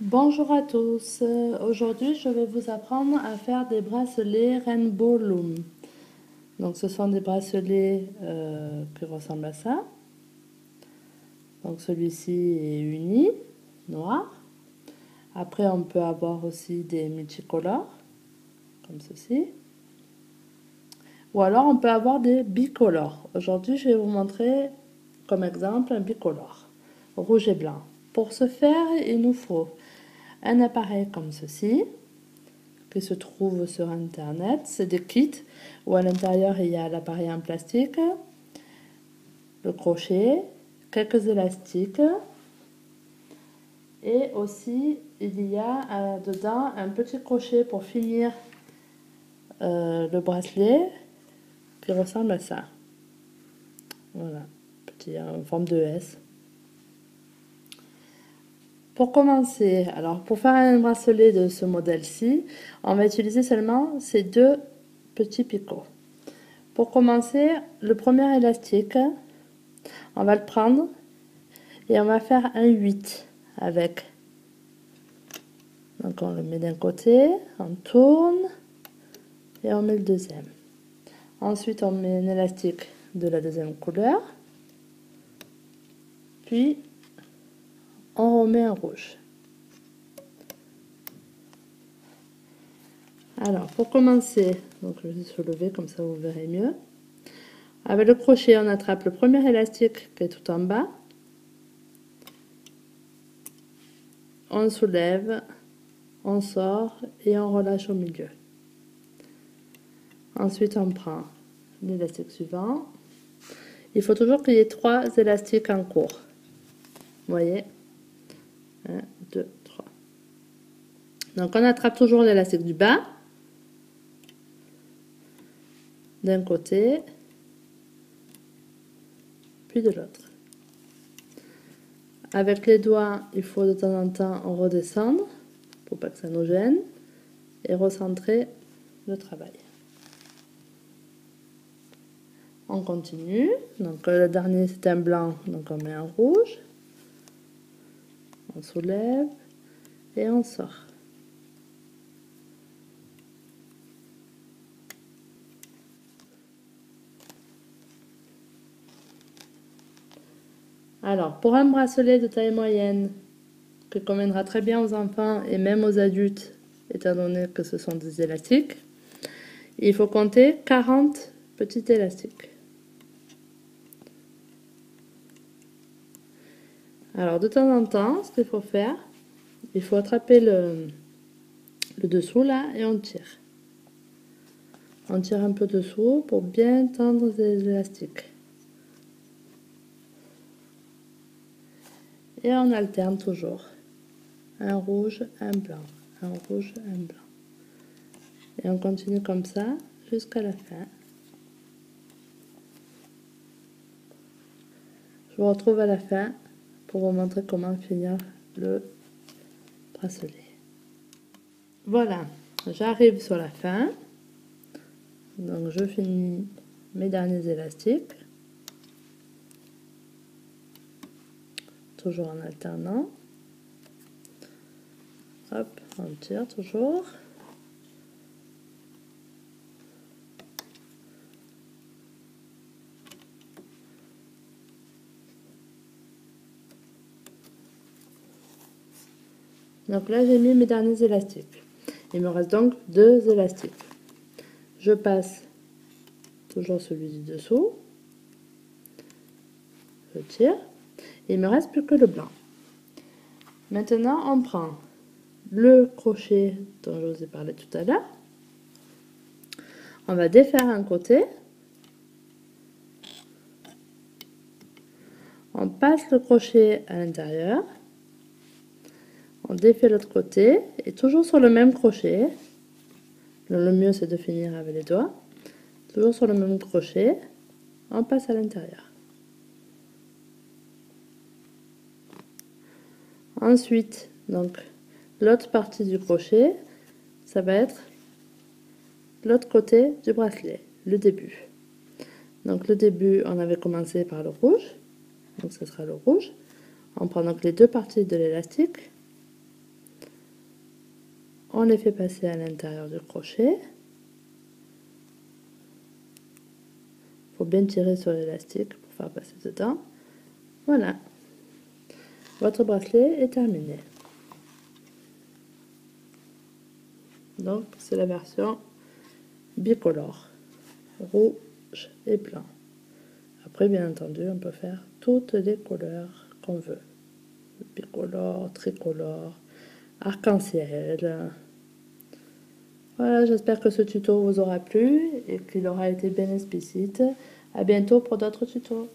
Bonjour à tous, aujourd'hui je vais vous apprendre à faire des bracelets Rainbow Loom. Donc ce sont des bracelets qui ressemblent à ça. Donc celui-ci est uni, noir. Après on peut avoir aussi des multicolores, comme ceci. Ou alors on peut avoir des bicolores. Aujourd'hui je vais vous montrer comme exemple un bicolore, rouge et blanc. Pour ce faire, il nous faut un appareil comme ceci, qui se trouve sur internet. C'est des kits où à l'intérieur il y a l'appareil en plastique, le crochet, quelques élastiques et aussi il y a dedans un petit crochet pour finir le bracelet qui ressemble à ça. Voilà, petit en forme de S. Pour commencer, alors pour faire un bracelet de ce modèle-ci, on va utiliser seulement ces deux petits picots. Pour commencer, le premier élastique, on va le prendre et on va faire un 8 avec. Donc on le met d'un côté, on tourne et on met le deuxième. Ensuite on met un élastique de la deuxième couleur, puis on remet un rouge. Alors pour commencer, donc je vais soulever comme ça vous verrez mieux. Avec le crochet on attrape le premier élastique qui est tout en bas. On soulève, on sort et on relâche au milieu. Ensuite on prend l'élastique suivant. Il faut toujours qu'il y ait 3 élastiques en cours. Vous voyez, 1, 2, 3. Donc on attrape toujours l'élastique du bas, d'un côté, puis de l'autre. Avec les doigts, il faut de temps en temps redescendre, pour pas que ça nous gêne, et recentrer le travail. On continue, donc le dernier c'est un blanc, donc on met un rouge, on soulève et on sort. Alors, pour un bracelet de taille moyenne, qui conviendra très bien aux enfants et même aux adultes, étant donné que ce sont des élastiques, il faut compter 40 petits élastiques. Alors, de temps en temps, ce qu'il faut faire, il faut attraper le dessous là et on tire. On tire un peu dessous pour bien tendre les élastiques. Et on alterne toujours. Un rouge, un blanc. Un rouge, un blanc. Et on continue comme ça jusqu'à la fin. Je vous retrouve à la fin pour vous montrer comment finir le bracelet. Voilà, j'arrive sur la fin. Donc je finis mes derniers élastiques. Toujours en alternant. Hop, on tire toujours. Donc là j'ai mis mes derniers élastiques. Il me reste donc 2 élastiques. Je passe toujours celui du dessous. Je tire. Il me reste plus que le blanc. Maintenant on prend le crochet dont je vous ai parlé tout à l'heure. On va défaire un côté. On passe le crochet à l'intérieur. On défait l'autre côté et toujours sur le même crochet. Le mieux c'est de finir avec les doigts. Toujours sur le même crochet, on passe à l'intérieur. Ensuite, donc l'autre partie du crochet, ça va être l'autre côté du bracelet, le début. Donc le début, on avait commencé par le rouge, donc ce sera le rouge. On prend donc les deux parties de l'élastique On les fait passer à l'intérieur du crochet. Il faut bien tirer sur l'élastique pour faire passer dedans. Voilà. Votre bracelet est terminé. Donc, c'est la version bicolore, rouge et blanc. Après, bien entendu, on peut faire toutes les couleurs qu'on veut. Bicolore, tricolore, arc-en-ciel. Voilà, j'espère que ce tuto vous aura plu et qu'il aura été bien explicite. À bientôt pour d'autres tutos.